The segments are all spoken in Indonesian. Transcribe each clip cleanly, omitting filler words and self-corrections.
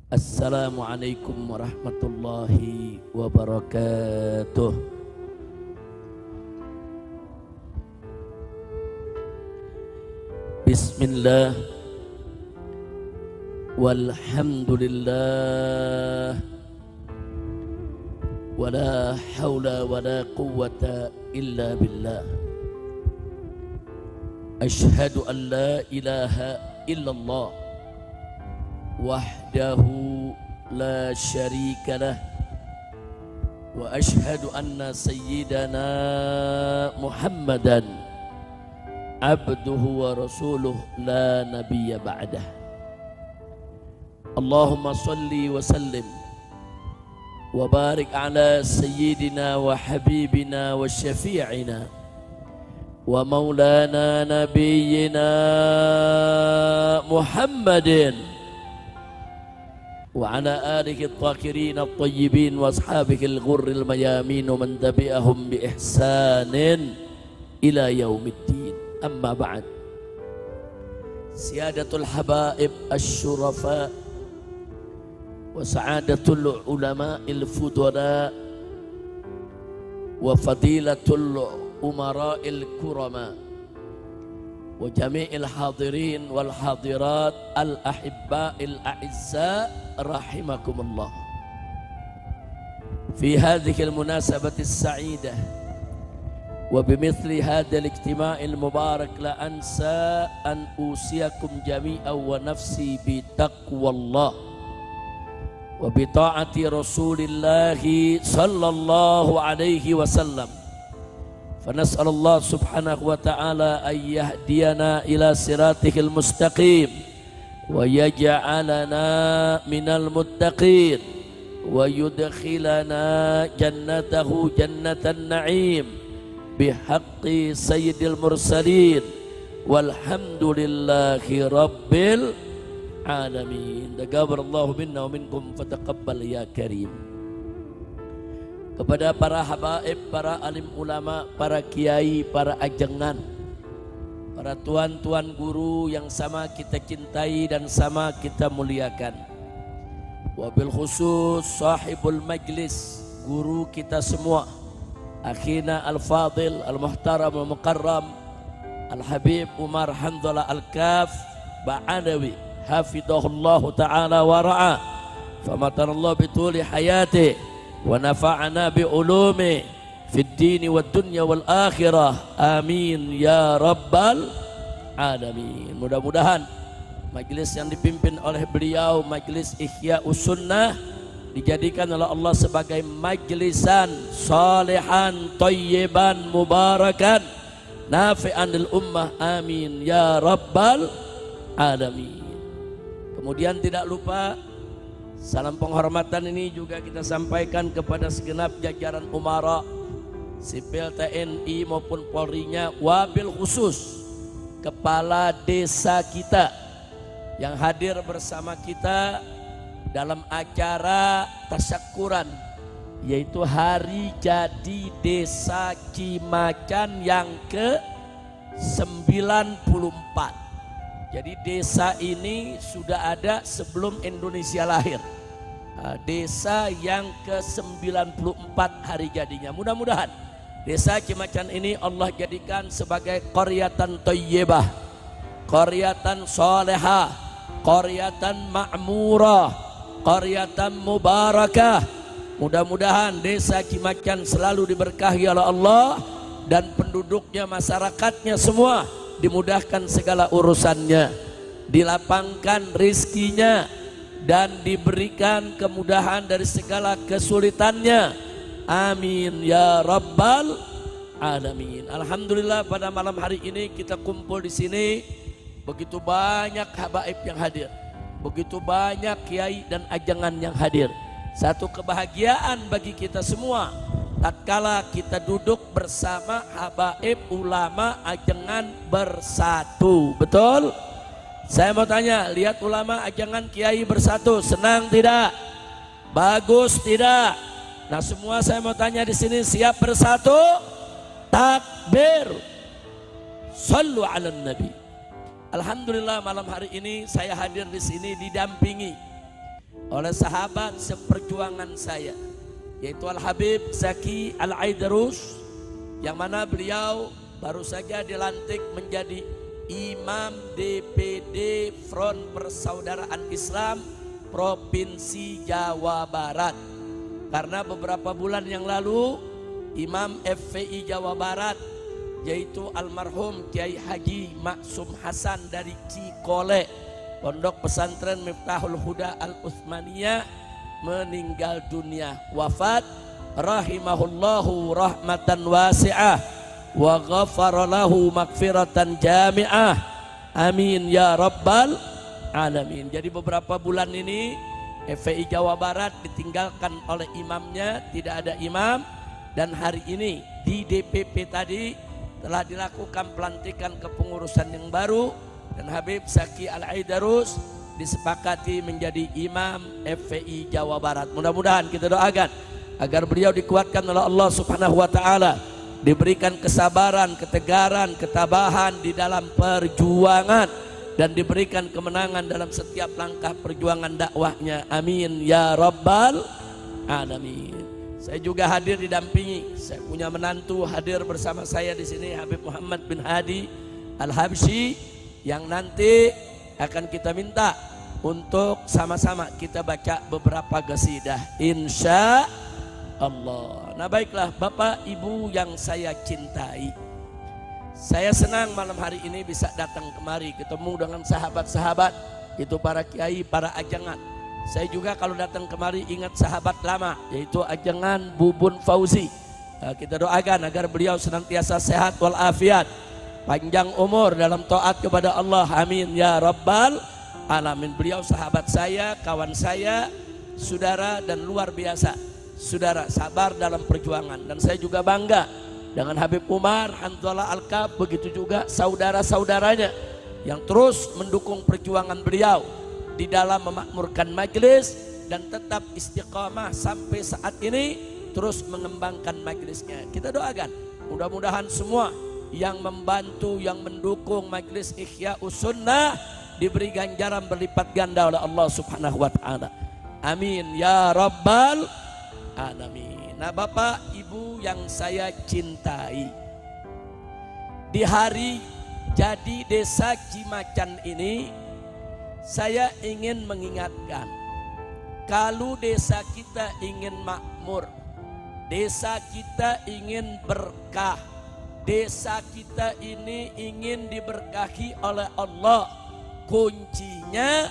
Assalamualaikum warahmatullahi wabarakatuh. Bismillah walhamdulillah wala hawla wala quwwata illa billah. Ashhadu an la ilaha illallah wahdahu la syarika lah wa ashhadu anna sayyidana Muhammadan abduhu wa rasuluh la nabiyya ba'dah. Allahumma salli wa sallim wa barik ala sayyidina wa habibina wa syafi'ina wa maulana nabiyyina Muhammadin wa ala alihi at-tahirin at-tayyibin wa ashabihi al-ghurril mayamin wa man tabi'ahum bi ihsanin ila yaumiddin. Amma ba'd. Siyadatul habaib asy-syurafa wa sa'adatul ulama'il fudala wa fadilatul umara'il kurama wa jami'il hadirin wal hadirat al ahibba'il a'izza rahimakumullah. Fi hadhihi al munasabati as-sa'idah wa bimithli hadha al ijtima'il mubarak la ansa an usiyakum jami'an wa nafsi bi taqwallah wa bi ta'ati Rasulillah sallallahu alaihi wasallam. فنسأل الله سبحانه وتعالى أن يهدينا إلى صراطه المستقيم ويجعلنا من المتقين ويدخلنا جنته جنة النعيم بحق سيد المرسلين والحمد لله رب العالمين. تقبل الله منا ومنكم فتقبل يا كريم. Kepada para habaib, para alim ulama, para kiai, para ajengan, para tuan-tuan guru yang sama kita cintai dan sama kita muliakan. Wabil khusus sahibul majlis, guru kita semua, akhina al-fadil, al-muhtaram, al-mukarram, al-habib Umar Hamdullah al-Kaf Ba'adawi hafidhahullahu ta'ala wa ra'a famatanallahu bituli hayati wa nafa'ana bi ulumi fid dini wad dunya wal akhirah. Amin ya rabbal alamin. Mudah-mudahan majlis yang dipimpin oleh beliau, majlis Ihya'us Sunnah, dijadikan oleh Allah sebagai majlisan salihan thayyiban mubarakan nafi'an lil ummah. Amin ya rabbal alamin. Kemudian tidak lupa salam penghormatan ini juga kita sampaikan kepada segenap jajaran umara sipil TNI maupun Polri-nya, wabil khusus kepala desa kita yang hadir bersama kita dalam acara tasyakuran, yaitu Hari Jadi Desa Cimacan yang ke-94. Jadi desa ini sudah ada sebelum Indonesia lahir. Desa yang ke-94 hari jadinya. Mudah-mudahan desa Cimacan ini Allah jadikan sebagai qaryatan thayyibah, qaryatan salihah, qaryatan ma'murah, qaryatan mubarakah. Mudah-mudahan desa Cimacan selalu diberkahi oleh Allah dan penduduknya, masyarakatnya semua dimudahkan segala urusannya, dilapangkan rizkinya dan diberikan kemudahan dari segala kesulitannya. Amin ya rabbal alamin. Alhamdulillah pada malam hari ini kita kumpul di sini, begitu banyak habaib yang hadir, begitu banyak kiai dan ajangan yang hadir. Satu kebahagiaan bagi kita semua tatkala kita duduk bersama habaib, ulama, ajangan bersatu. Betul? Saya mau tanya, lihat ulama, ajangan, kiai bersatu, senang tidak? Bagus tidak? Nah, semua saya mau tanya di sini, siap bersatu? Takbir. Sallu ala nabi. Alhamdulillah malam hari ini saya hadir di sini didampingi oleh sahabat seperjuangan saya, yaitu Al-Habib Zaki Al-Aidarus, yang mana beliau baru saja dilantik menjadi Imam DPD Front Persaudaraan Islam Provinsi Jawa Barat. Karena beberapa bulan yang lalu Imam FPI Jawa Barat, yaitu almarhum Kiai Haji Maksum Hasan dari Cikole, Pondok Pesantren Miftahul Huda Al-Utsmaniyah, meninggal dunia, wafat, rahimahullahu rahmatan wasi'ah wa ghafara lahu maghfiratan jami'ah, amin ya rabbal alamin. Jadi beberapa bulan ini FPI Jawa Barat ditinggalkan oleh imamnya, tidak ada imam, dan hari ini di DPP tadi telah dilakukan pelantikan kepengurusan yang baru, dan Habib Zaki Al-Aidarus disepakati menjadi imam FPI Jawa Barat. Mudah-mudahan kita doakan agar beliau dikuatkan oleh Allah Subhanahu wa taala, diberikan kesabaran, ketegaran, ketabahan di dalam perjuangan, dan diberikan kemenangan dalam setiap langkah perjuangan dakwahnya. Amin ya rabbal alamin. Saya juga hadir didampingi, saya punya menantu hadir bersama saya di sini, Habib Muhammad bin Hadi Al-Habsyi, yang nanti akan kita minta untuk sama-sama kita baca beberapa qasidah insya Allah. Nah baiklah Bapak Ibu yang saya cintai, saya senang malam hari ini bisa datang kemari ketemu dengan sahabat-sahabat, itu para kiai, para ajangan. Saya juga kalau datang kemari ingat sahabat lama, yaitu ajangan Bubun Fauzi. Kita doakan agar beliau senantiasa sehat walafiat, panjang umur dalam taat kepada Allah, amin ya rabbal alamin. Beliau sahabat saya, kawan saya, saudara, dan luar biasa saudara, sabar dalam perjuangan. Dan saya juga bangga dengan Habib Umar Hanzalah Al-Kab, begitu juga saudara-saudaranya yang terus mendukung perjuangan beliau di dalam memakmurkan majelis, dan tetap istiqamah sampai saat ini, terus mengembangkan majelisnya. Kita doakan mudah-mudahan semua yang membantu, yang mendukung majelis Ihya'us Sunnah diberi ganjaran berlipat ganda oleh Allah Subhanahu wa taala. Amin ya rabbal alamin. Nah Bapak Ibu yang saya cintai, di hari jadi desa Cimacan ini saya ingin mengingatkan, kalau desa kita ingin makmur, desa kita ingin berkah, desa kita ini ingin diberkahi oleh Allah, kuncinya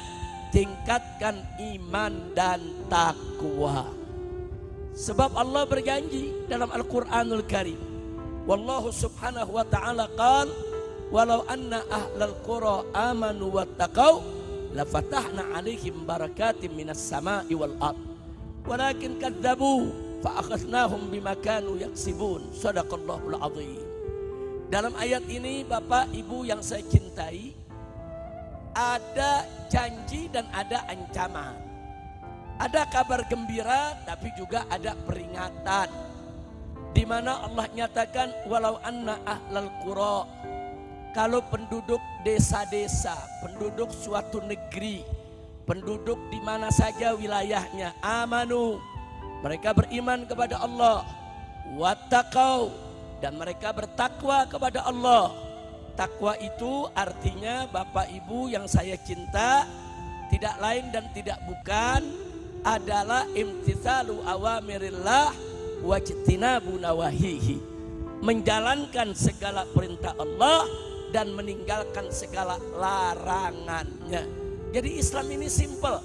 tingkatkan iman dan takwa. Sebab Allah berjanji dalam Al-Quranul Karim, wallahu subhanahu wa ta'ala qala walau anna ahlal qura amanu wattaqau lafatahna alaihim barakatim minas sama'i wal ard walakin kadzabu fa akhadnahum bima kanu yaksibun. Shadaqallahul azim. Dalam ayat ini Bapak Ibu yang saya cintai, ada janji dan ada ancaman. Ada kabar gembira tapi juga ada peringatan, di mana Allah nyatakan walau anna ahlal qura, kalau penduduk desa-desa, penduduk suatu negeri, penduduk di mana saja wilayahnya, amanu, mereka beriman kepada Allah, wattaqau, dan mereka bertakwa kepada Allah. Takwa itu artinya Bapak Ibu yang saya cinta, tidak lain dan tidak bukan adalah imtitsalu awamirillah wajtinabu nawahihi, menjalankan segala perintah Allah dan meninggalkan segala larangannya. Jadi Islam ini simple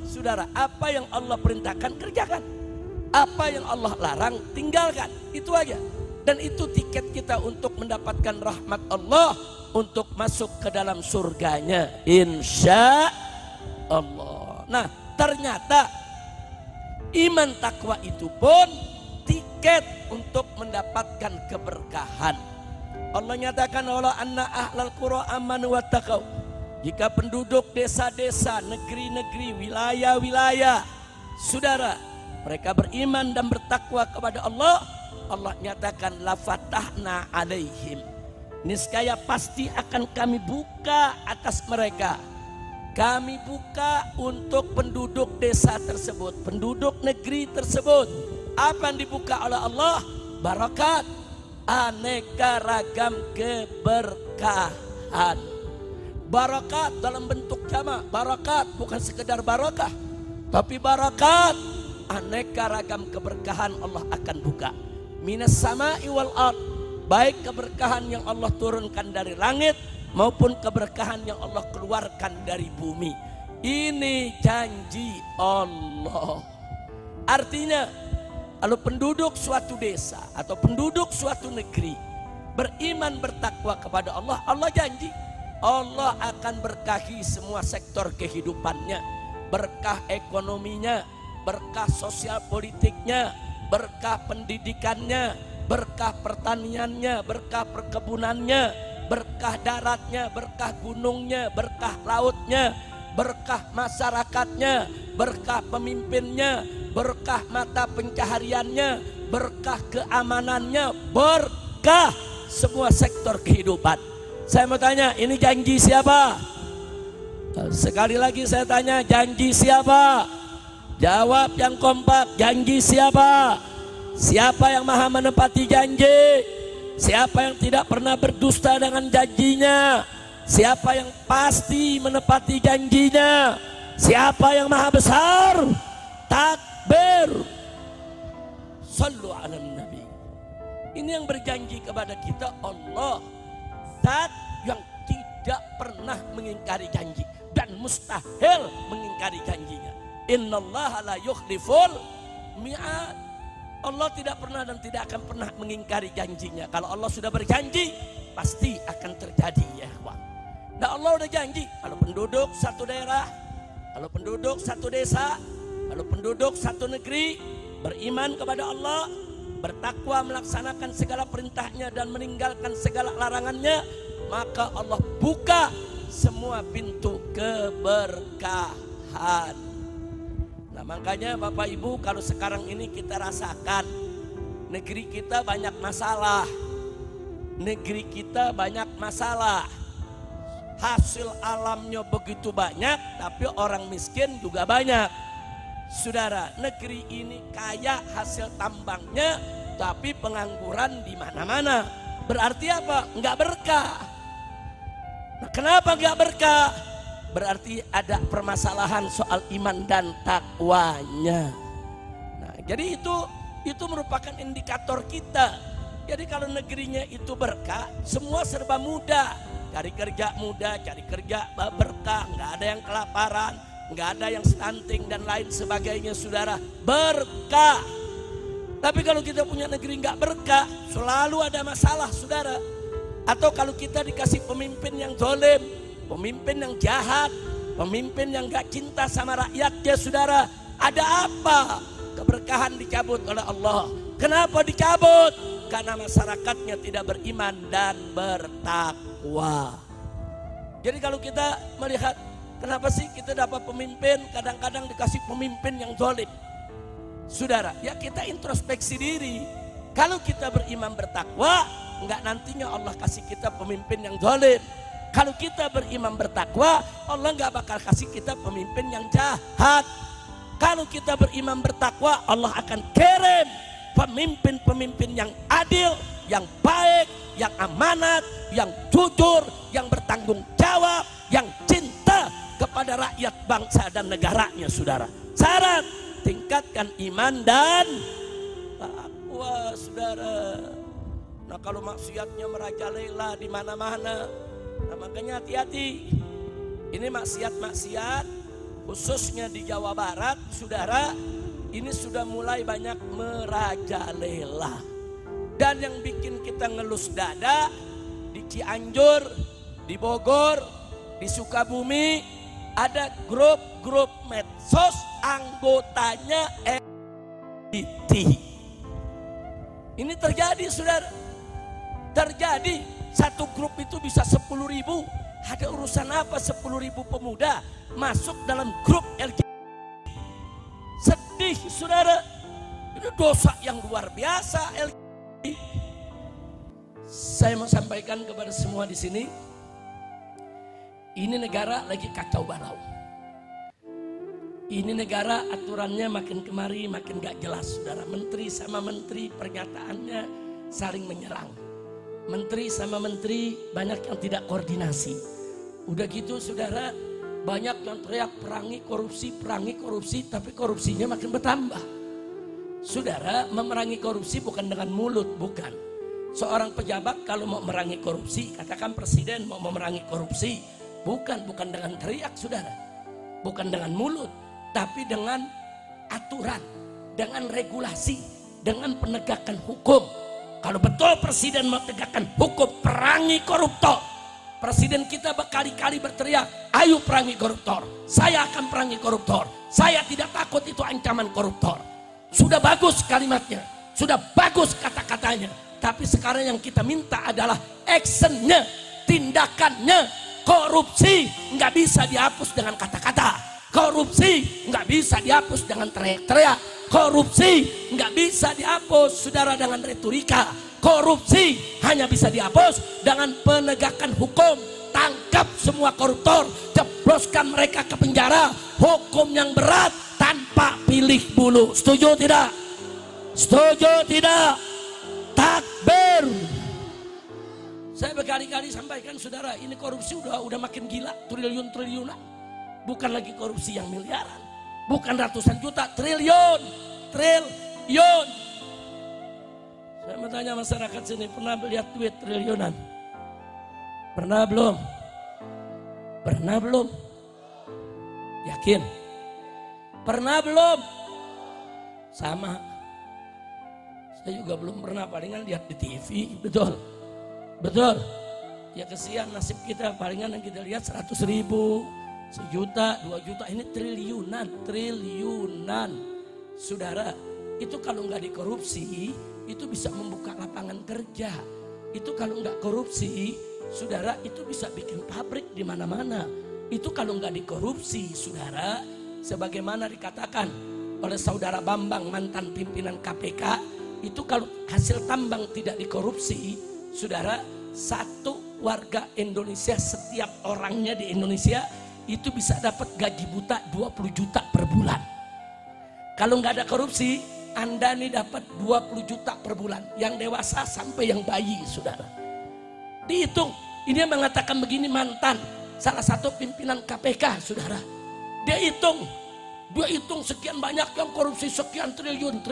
saudara. Apa yang Allah perintahkan kerjakan, apa yang Allah larang tinggalkan, itu aja. Dan itu tiket kita untuk mendapatkan rahmat Allah, untuk masuk ke dalam surganya insya Allah. Nah ternyata iman takwa itu pun tiket untuk mendapatkan keberkahan. Allah nyatakan wala anna ahlal qura amanu wattaqau, jika penduduk desa-desa, negeri-negeri, wilayah-wilayah, saudara, mereka beriman dan bertakwa kepada Allah, Allah nyatakan lafatahna alaihim, niscaya pasti akan kami buka atas mereka, kami buka untuk penduduk desa tersebut, penduduk negeri tersebut. Apa yang dibuka oleh Allah? Barakat, aneka ragam keberkahan. Barakat dalam bentuk jamak, barakat bukan sekedar barakah, tapi barakat, aneka ragam keberkahan Allah akan buka. Minas sama'i wal ard, baik keberkahan yang Allah turunkan dari langit maupun keberkahan yang Allah keluarkan dari bumi. Ini janji Allah. Artinya, kalau penduduk suatu desa atau penduduk suatu negeri beriman bertakwa kepada Allah, Allah janji Allah akan berkahi semua sektor kehidupannya. Berkah ekonominya, berkah sosial politiknya, berkah pendidikannya, berkah pertaniannya, berkah perkebunannya, berkah daratnya, berkah gunungnya, berkah lautnya, berkah masyarakatnya, berkah pemimpinnya, berkah mata pencahariannya, berkah keamanannya, berkah semua sektor kehidupan. Saya mau tanya, ini janji siapa? Sekali lagi saya tanya, janji siapa? Jawab yang kompak, janji siapa? Siapa yang maha menepati janji? Siapa yang tidak pernah berdusta dengan janjinya? Siapa yang pasti menepati janjinya? Siapa yang maha besar? Takbir. Sallu ala nabi. Ini yang berjanji kepada kita Allah, zat yang tidak pernah mengingkari janji dan mustahil mengingkari janjinya. Innallaha la yukhliful mi'ad. Allah tidak pernah dan tidak akan pernah mengingkari janjinya. Kalau Allah sudah berjanji, pasti akan terjadi, ya ikhwan. Nah, Allah udah janji, kalau penduduk satu daerah, kalau penduduk satu desa, kalau penduduk satu negeri beriman kepada Allah, bertakwa, melaksanakan segala perintahnya dan meninggalkan segala larangannya, maka Allah buka semua pintu keberkahan. Nah, makanya Bapak Ibu, kalau sekarang ini kita rasakan negeri kita banyak masalah. Negeri kita banyak masalah. Hasil alamnya begitu banyak, tapi orang miskin juga banyak. Saudara, negeri ini kaya hasil tambangnya, tapi pengangguran di mana-mana. Berarti apa? Enggak berkah. Nah, kenapa enggak berkah? Berarti ada permasalahan soal iman dan takwanya. Nah, jadi itu merupakan indikator kita. Jadi kalau negerinya itu berkah, semua serba mudah. Cari kerja mudah, cari kerja berkah, nggak ada yang kelaparan, nggak ada yang stunting dan lain sebagainya, saudara. Berkah. Tapi kalau kita punya negeri nggak berkah, selalu ada masalah, saudara. Atau kalau kita dikasih pemimpin yang zalim, pemimpin yang jahat, pemimpin yang gak cinta sama rakyatnya, saudara, ada apa? Keberkahan dicabut oleh Allah. Kenapa dicabut? Karena masyarakatnya tidak beriman dan bertakwa. Jadi kalau kita melihat, kenapa sih kita dapat pemimpin, kadang-kadang dikasih pemimpin yang zalim? Saudara, ya kita introspeksi diri. Kalau kita beriman bertakwa, enggak nantinya Allah kasih kita pemimpin yang zalim. Kalau kita beriman bertakwa, Allah nggak bakal kasih kita pemimpin yang jahat. Kalau kita beriman bertakwa, Allah akan kirim pemimpin-pemimpin yang adil, yang baik, yang amanat, yang jujur, yang bertanggung jawab, yang cinta kepada rakyat bangsa dan negaranya, saudara. Syarat, tingkatkan iman dan takwa, saudara. Nah, kalau maksiatnya merajalela di mana-mana, nah, makanya hati-hati. Ini maksiat-maksiat khususnya di Jawa Barat, saudara, ini sudah mulai banyak merajalela. Dan yang bikin kita ngelus dada, di Cianjur, di Bogor, di Sukabumi, ada grup-grup medsos anggotanya LGBT. Ini terjadi, saudara. Terjadi. Satu grup itu bisa 10.000. Ada urusan apa 10.000 pemuda masuk dalam grup LGBT? Sedih, saudara. Ini dosa yang luar biasa LGBT. Saya mau sampaikan kepada semua di sini, Ini negara lagi kacau balau. Ini negara aturannya makin kemari makin gak jelas, saudara. Menteri sama menteri pernyataannya saling menyerang. Menteri sama menteri banyak yang tidak koordinasi. Udah gitu saudara, banyak yang teriak perangi korupsi, tapi korupsinya makin bertambah. Saudara, memerangi korupsi bukan dengan mulut, bukan. Seorang pejabat kalau mau memerangi korupsi, katakan presiden mau memerangi korupsi, bukan dengan teriak, saudara. Bukan dengan mulut, tapi dengan aturan, dengan regulasi, dengan penegakan hukum. Kalau betul presiden mau tegakkan hukum, perangi koruptor. Presiden kita berkali-kali berteriak, ayo perangi koruptor. Saya akan perangi koruptor. Saya tidak takut itu ancaman koruptor. Sudah bagus kalimatnya, sudah bagus kata-katanya. Tapi sekarang yang kita minta adalah actionnya, tindakannya. Korupsi nggak bisa dihapus dengan kata-kata. Korupsi nggak bisa dihapus dengan teriak-teriak. Korupsi nggak bisa dihapus, saudara, dengan retorika. Korupsi hanya bisa dihapus dengan penegakan hukum. Tangkap semua koruptor, jebloskan mereka ke penjara. Hukum yang berat tanpa pilih bulu. Setuju tidak? Setuju tidak? Takbir. Saya berkali-kali sampaikan, saudara, ini korupsi udah makin gila, triliun-triliunan. Bukan lagi korupsi yang miliaran, bukan ratusan juta, triliun. Saya mau tanya masyarakat sini, pernah lihat duit triliunan? Pernah belum? Pernah belum? Yakin? Pernah belum? Sama. Saya juga belum pernah, palingan lihat di TV, betul. Betul, ya kesian nasib kita, palingan yang kita lihat 100.000, 1 juta, 2 juta, ini triliunan. Saudara, itu kalau nggak dikorupsi, itu bisa membuka lapangan kerja. Itu kalau nggak korupsi, saudara, itu bisa bikin pabrik di mana-mana. Itu kalau nggak dikorupsi, saudara, sebagaimana dikatakan oleh saudara Bambang, mantan pimpinan KPK, itu kalau hasil tambang tidak dikorupsi, saudara, satu warga Indonesia, setiap orangnya di Indonesia itu bisa dapat gaji buta 20 juta per bulan. Kalau nggak ada korupsi, Anda nih dapat 20 juta per bulan, yang dewasa sampai yang bayi, saudara. Dihitung, ini yang mengatakan begini, mantan salah satu pimpinan KPK, saudara. Dia hitung sekian banyak yang korupsi, sekian triliun,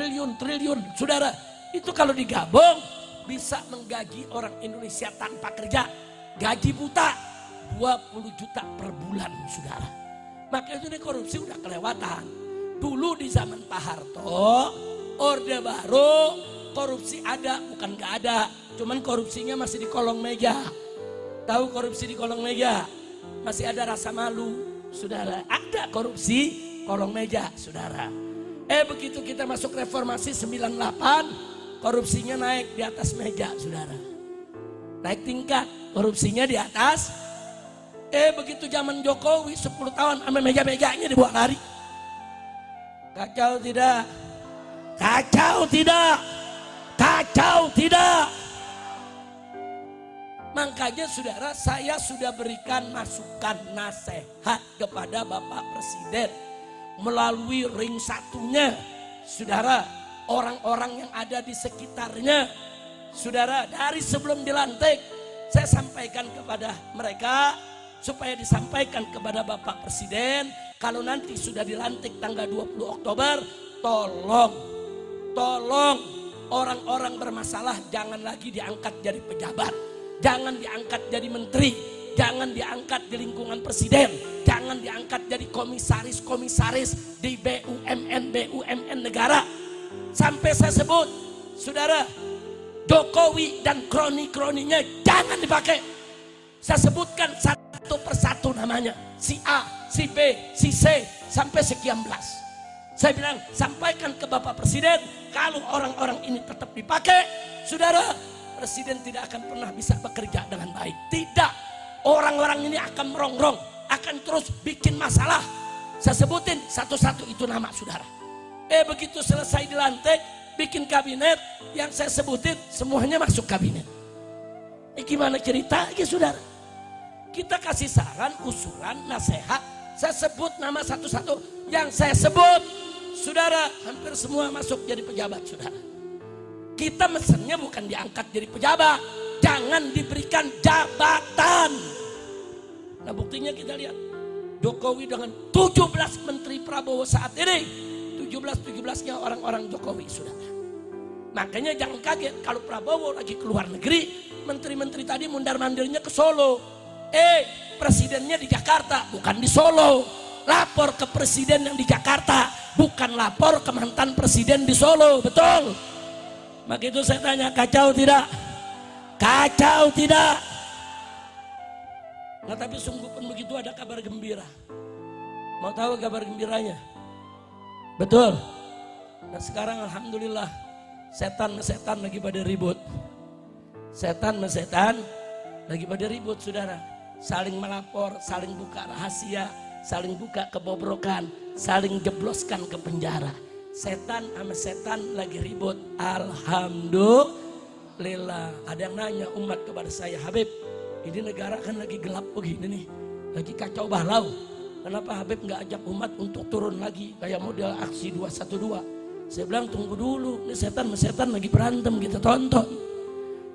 saudara. Itu kalau digabung bisa menggaji orang Indonesia tanpa kerja, gaji buta 20 juta per bulan, saudara. Makanya itu korupsi udah kelewatan. Dulu di zaman Pak Harto, Orde Baru, korupsi ada, bukan gak ada. Cuman korupsinya masih di kolong meja. Tahu korupsi di kolong meja? Masih ada rasa malu, saudara. Ada korupsi kolong meja, saudara. Begitu kita masuk reformasi 98, korupsinya naik di atas meja, saudara. Naik tingkat, korupsinya di atas. Begitu zaman Jokowi 10 tahun, sama meja-mejanya dibawa lari. Kacau tidak? Kacau tidak? Kacau tidak? Makanya saudara, saya sudah berikan masukan nasihat kepada Bapak Presiden melalui ring satunya, saudara. Orang-orang yang ada di sekitarnya, saudara, dari sebelum dilantik saya sampaikan kepada mereka supaya disampaikan kepada Bapak Presiden, kalau nanti sudah dilantik tanggal 20 Oktober, tolong orang-orang bermasalah jangan lagi diangkat jadi pejabat, jangan diangkat jadi menteri, jangan diangkat di lingkungan presiden, jangan diangkat jadi komisaris di BUMN negara. Sampai saya sebut, saudara, Jokowi dan kroni-kroninya jangan dipakai. Saya sebutkan satu persatu namanya, si A, si B, si C, sampai sekian belas. Saya bilang, sampaikan ke Bapak Presiden, kalau orang-orang ini tetap dipakai, saudara, Presiden tidak akan pernah bisa bekerja dengan baik. Tidak, orang-orang ini akan merongrong, akan terus bikin masalah. Saya sebutin satu-satu itu nama, saudara. Begitu selesai dilantik, bikin kabinet, yang saya sebutin semuanya masuk kabinet. Gimana ceritanya, saudara? Kita kasih saran, usulan, nasihat. Saya sebut nama satu-satu. Yang saya sebut, saudara, hampir semua masuk jadi pejabat, saudara. Kita mesennya bukan diangkat jadi pejabat. Jangan diberikan jabatan. Nah buktinya kita lihat. Jokowi dengan 17 menteri Prabowo saat ini. 17-17-nya orang-orang Jokowi, saudara. Makanya jangan kaget kalau Prabowo lagi keluar negeri. Menteri-menteri tadi mundar-mandirnya ke Solo. Presidennya di Jakarta, bukan di Solo. Lapor ke presiden yang di Jakarta, bukan lapor ke mantan presiden di Solo, betul? Maka itu saya tanya, kacau tidak? Kacau tidak? Nah tapi sungguh pun begitu ada kabar gembira. Mau tahu kabar gembiranya? Betul? Nah sekarang alhamdulillah setan lagi pada ribut. Setan lagi pada ribut, saudara. Saling melapor, saling buka rahasia, saling buka kebobrokan, saling jebloskan ke penjara. Setan sama setan lagi ribut. Alhamdulillah. Ada yang nanya umat kepada saya, Habib, ini negara kan lagi gelap begini nih, lagi kacau balau. Kenapa Habib nggak ajak umat untuk turun lagi kayak model aksi 212? Saya bilang tunggu dulu, ini setan sama setan lagi berantem, kita tonton.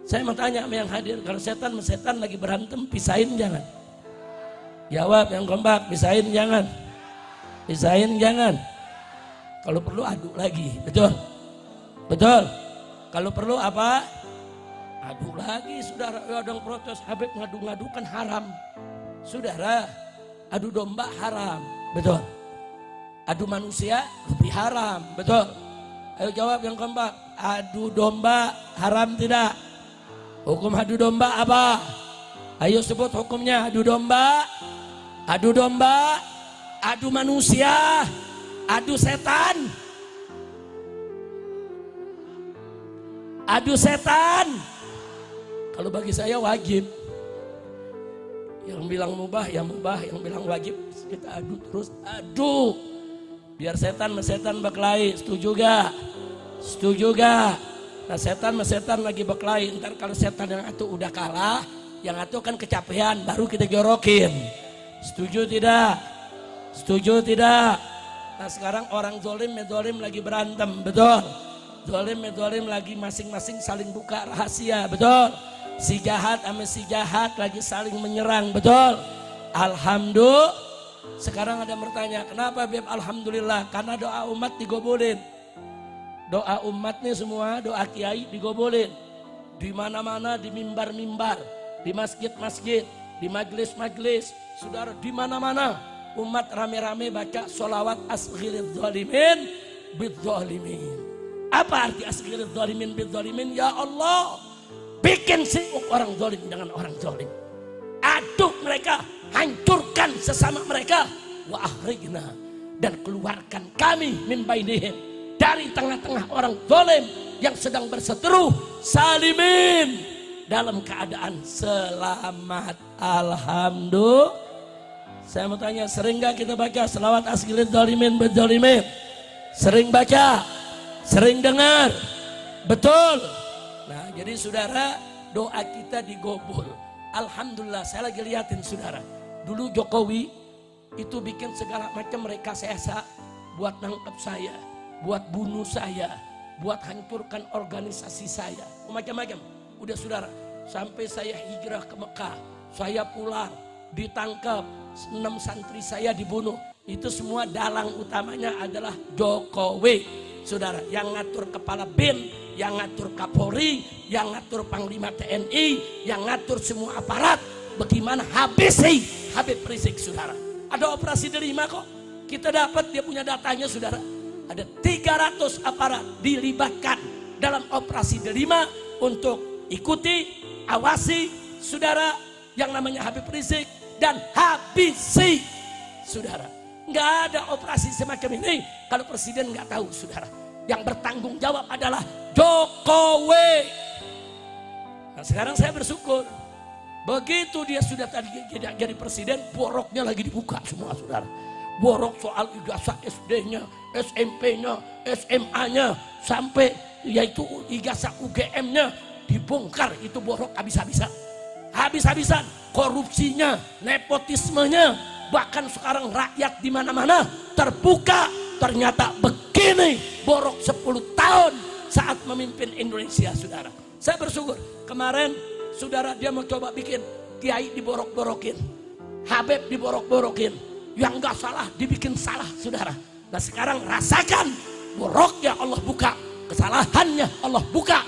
Saya mau tanya sama yang hadir, kalau setan sama setan lagi berantem, pisahin jangan? Jawab yang kompak, pisahin jangan? Pisahin jangan? Kalau perlu adu lagi, betul? Betul? Kalau perlu apa? Adu lagi, saudara. Ada yang protes, Habib ngadu-ngadu kan haram. Saudara, adu domba haram, betul? Adu manusia lebih haram, betul? Ayo jawab yang kompak, adu domba haram tidak? Hukum adu domba apa? Ayo sebut hukumnya. Adu domba, adu manusia, adu setan. Adu setan. Kalau bagi saya wajib. Yang bilang mubah, ya mubah. Yang bilang wajib, kita adu terus. Adu. Biar setan sama setan berkelahi. Setuju gak? Setuju gak? Nah setan sama setan lagi berkelahi. Ntar kalau setan yang atu udah kalah, yang atu kan kecapean, baru kita jorokin. Setuju tidak? Setuju tidak? Nah sekarang orang zolim medzolim lagi berantem, betul? Zolim medzolim lagi masing-masing saling buka rahasia, betul? Si jahat sama si jahat lagi saling menyerang, betul? Alhamdulillah. Sekarang ada yang bertanya, kenapa Beb? Alhamdulillah, karena doa umat digobulin. Doa umatnya semua, doa kiai digobulin. Di mana-mana, di mimbar-mimbar, di masjid-masjid, di majlis-majlis, saudara, di mana-mana umat rame-rame baca sholawat asghiriz zalimin bidzalimin. Apa arti asghiriz zalimin bidzalimin? Ya Allah, bikin sibuk orang zalim dengan orang zalim. Aduk mereka, hancurkan sesama mereka. Wa akhrijna, dan keluarkan kami min bainihim, dari tengah-tengah orang zalim yang sedang berseteru, salimin, dalam keadaan selamat. Alhamdulillah. Saya mau tanya, sering gak kita baca selawat asghiriz zalimin bidzalimin? Sering baca? Sering dengar? Betul? Nah jadi saudara, doa kita digobul. Alhamdulillah. Saya lagi liatin saudara, dulu Jokowi itu bikin segala macam rekayasa buat nangkep saya, buat bunuh saya, buat hancurkan organisasi saya, macam-macam. Udah saudara, sampai saya hijrah ke Mekah, saya pulang, ditangkap, 6 santri saya dibunuh. Itu semua dalang utamanya adalah Jokowi, saudara. Yang ngatur kepala BIN, yang ngatur Kapolri, yang ngatur Panglima TNI, yang ngatur semua aparat. Bagaimana habisi Habib Rizik, saudara. Ada operasi Delima kok, kita dapat, dia punya datanya, saudara. Ada 300 aparat dilibatkan dalam operasi Delima untuk ikuti, awasi, saudara, yang namanya Habib Rizik dan habisi, saudara. Nggak ada operasi semacam ini kalau presiden nggak tahu, saudara. Yang bertanggung jawab adalah Jokowi. Nah sekarang saya bersyukur, begitu dia sudah tadi jadi presiden, boroknya lagi dibuka semua, saudara. Borok soal ijazah SD-nya, SMP-nya, SMA-nya, sampai yaitu ijazah UGM-nya dibongkar, itu borok habis-habisan. habis-habisan, korupsinya, nepotismenya, bahkan sekarang rakyat di mana-mana terbuka. Ternyata begini Borok 10 tahun saat memimpin Indonesia, saudara. Saya bersyukur kemarin saudara dia mau coba bikin kiai diborok-borokin, Habib diborok-borokin, yang gak salah dibikin salah, saudara. Nah sekarang rasakan boroknya Allah buka, kesalahannya Allah buka,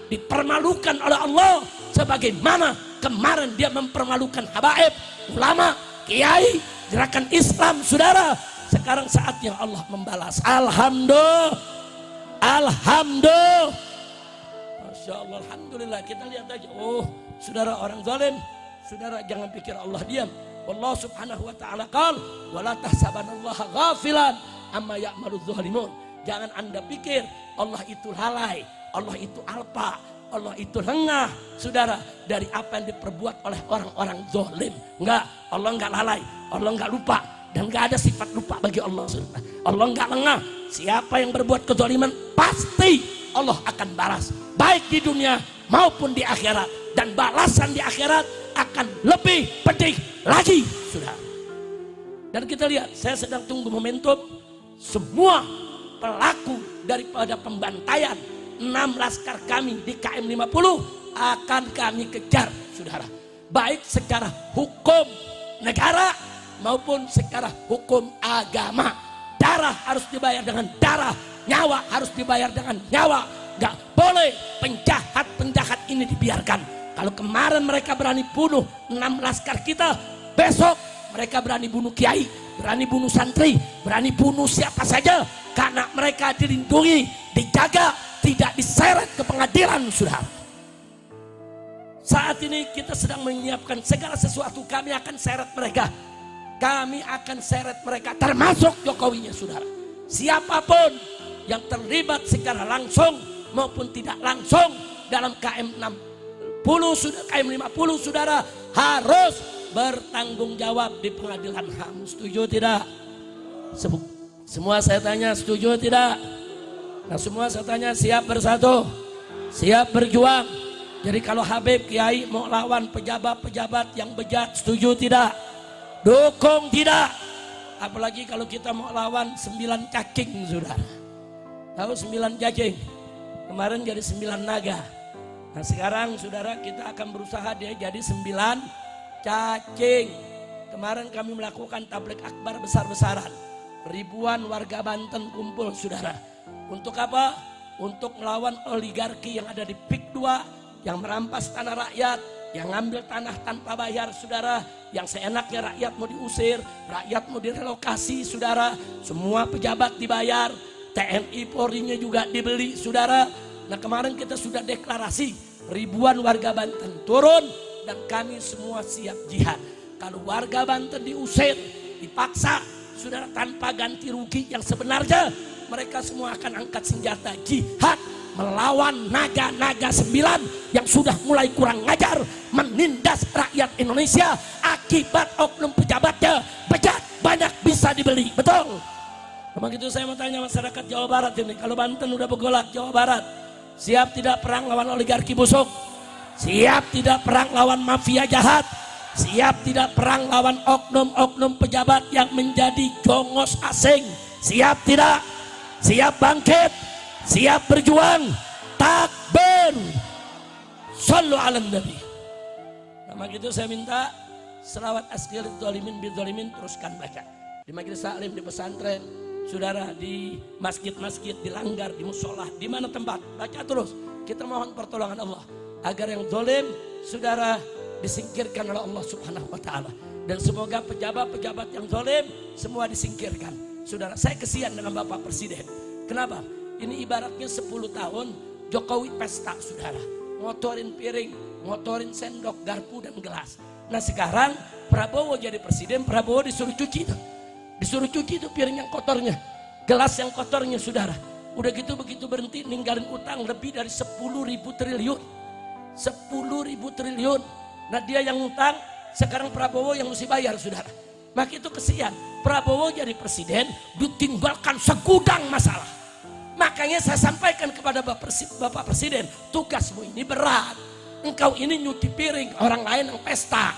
dipermalukan oleh Allah sebagaimana kemarin dia mempermalukan habaib, ulama, kiai, gerakan Islam, saudara. Sekarang saatnya Allah membalas. Alhamdulillah, alhamdulillah, masya Allah, alhamdulillah. Kita lihat aja, oh saudara, orang zalim, saudara jangan pikir Allah diam. Allah subhanahu wa ta'ala qala wala tahsabanallaha ghafilan amma ya'maludz zalimun. Jangan anda pikir Allah itu lalai, Allah itu alpa, Allah itu lengah, saudara, dari apa yang diperbuat oleh orang-orang zalim. Enggak, Allah enggak lalai, Allah enggak lupa, dan enggak ada sifat lupa bagi Allah. Allah enggak lengah. Siapa yang berbuat kezaliman pasti Allah akan balas, baik di dunia maupun di akhirat, dan balasan di akhirat akan lebih pedih lagi, saudara. Dan kita lihat, saya sedang tunggu momentum semua pelaku daripada pembantaian 6 laskar kami di KM 50 akan kami kejar, saudara. Baik secara hukum negara maupun secara hukum agama. Darah harus dibayar dengan darah, nyawa harus dibayar dengan nyawa. Gak boleh penjahat-penjahat ini dibiarkan. Kalau kemarin mereka berani bunuh 6 laskar kita, besok mereka berani bunuh kiai, berani bunuh santri, berani bunuh siapa saja. Karena mereka dilindungi, dijaga, tidak diseret ke pengadilan, saudara. Saat ini kita sedang menyiapkan segala sesuatu. Kami akan seret mereka. Kami akan seret mereka, termasuk Jokowinya, saudara. Siapapun yang terlibat secara langsung maupun tidak langsung dalam KM 50, saudara, harus bertanggung jawab di pengadilan HAM. Setuju tidak? Semua saya tanya, setuju tidak? Nah semua saya tanya, siap bersatu, siap berjuang. Jadi kalau Habib Kiai mau lawan pejabat-pejabat yang bejat, setuju tidak? Dukung tidak? Apalagi kalau kita mau lawan 9 cacing, saudara. Tahu 9 cacing? Kemarin jadi 9 naga. Nah sekarang saudara kita akan berusaha dia jadi 9 cacing. Kemarin kami melakukan tablik akbar besar-besaran. Ribuan warga Banten kumpul, saudara. Untuk apa? Untuk melawan oligarki yang ada di PIK 2, yang merampas tanah rakyat, yang ngambil tanah tanpa bayar, saudara. Yang seenaknya rakyat mau diusir, rakyat mau direlokasi, saudara. Semua pejabat dibayar, TNI Polri-nya juga dibeli, saudara. Nah kemarin kita sudah deklarasi, ribuan warga Banten turun dan kami semua siap jihad. Kalau warga Banten diusir, dipaksa, saudara, tanpa ganti rugi yang sebenarnya, mereka semua akan angkat senjata jihad melawan naga-naga 9 yang sudah mulai kurang ngajar, menindas rakyat Indonesia akibat oknum pejabatnya bejat, banyak bisa dibeli. Betul? Memang itu saya mau tanya masyarakat Jawa Barat ini, kalau Banten udah bergolak, Jawa Barat siap tidak perang lawan oligarki busuk? Siap tidak perang lawan mafia jahat? Siap tidak perang lawan oknum-oknum pejabat yang menjadi jongos asing? Siap tidak? Siap bangkit? Siap berjuang? Takbir! Sallu ala nabi. Nah begitu saya minta selawat askir zalimin bidzalimin teruskan baca. Di majelis taklim, di pesantren, saudara, di masjid-masjid, di langgar, di musola, di mana tempat, baca terus. Kita mohon pertolongan Allah agar yang zalim, saudara, disingkirkan oleh Allah subhanahu wa ta'ala. Dan semoga pejabat-pejabat yang zalim semua disingkirkan. Saudara, saya kesian dengan Bapak Presiden. Kenapa? Ini ibaratnya 10 tahun Jokowi pesta, saudara. Ngotorin piring, ngotorin sendok, garpu dan gelas. Nah sekarang Prabowo jadi presiden, Prabowo disuruh cuci itu. Disuruh cuci itu piring yang kotornya, gelas yang kotornya, saudara. Udah gitu begitu berhenti ninggalin utang lebih dari 10.000 triliun. 10.000 triliun. Nah dia yang utang, sekarang Prabowo yang mesti bayar, saudara. Maka itu kesian. Prabowo jadi presiden ditinggalkan segudang masalah. Makanya saya sampaikan kepada Bapak Presiden, tugasmu ini berat. Engkau ini nyuci piring, orang lain yang pesta.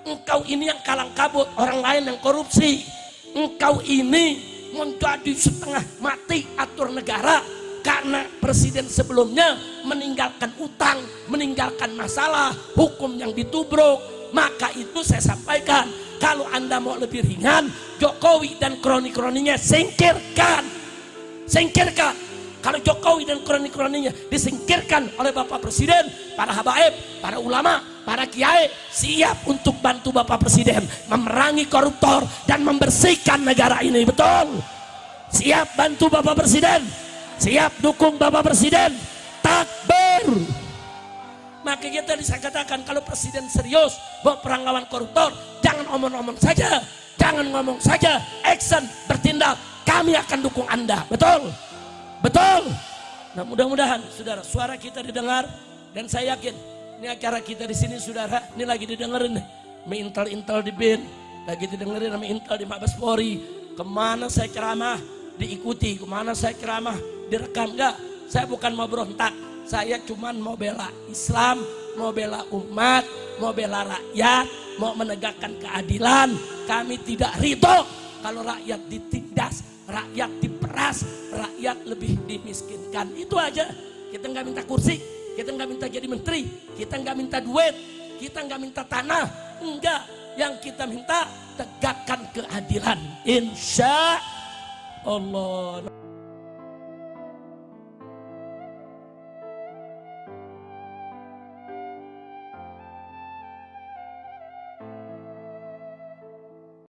Engkau ini yang kalang kabut, orang lain yang korupsi. Engkau ini menjadi setengah mati atur negara karena presiden sebelumnya meninggalkan utang, meninggalkan masalah, hukum yang ditubruk. Maka itu saya sampaikan, kalau Anda mau lebih ringan, Jokowi dan kroni-kroninya singkirkan. Singkirkan. Kalau Jokowi dan kroni-kroninya disingkirkan oleh Bapak Presiden, para habaib, para ulama, para kiai siap untuk bantu Bapak Presiden memerangi koruptor dan membersihkan negara ini. Betul? Siap bantu Bapak Presiden, siap dukung Bapak Presiden. Takbir. Maka kita bisa katakan, kalau presiden serius mau perang lawan koruptor, jangan omong-omong saja, jangan ngomong saja, action, bertindak. Kami akan dukung Anda. Betul? Betul? Nah, mudah-mudahan saudara, suara kita didengar, dan saya yakin ini acara kita di sini saudara, ini lagi didengerin nih. Intel di BIN, lagi didengerin sama Intel di Mabes Polri. Kemana saya ceramah diikuti, kemana saya ceramah direkam. Enggak, saya bukan mau berontak, saya cuman mau bela Islam, mau bela umat, mau bela rakyat, mau menegakkan keadilan. Kami tidak ridho kalau rakyat ditindas, rakyat diperas, rakyat lebih dimiskinkan. Itu aja. Kita nggak minta kursi, kita nggak minta jadi menteri, kita nggak minta duit, kita nggak minta tanah, enggak. Yang kita minta tegakkan keadilan. Insya Allah.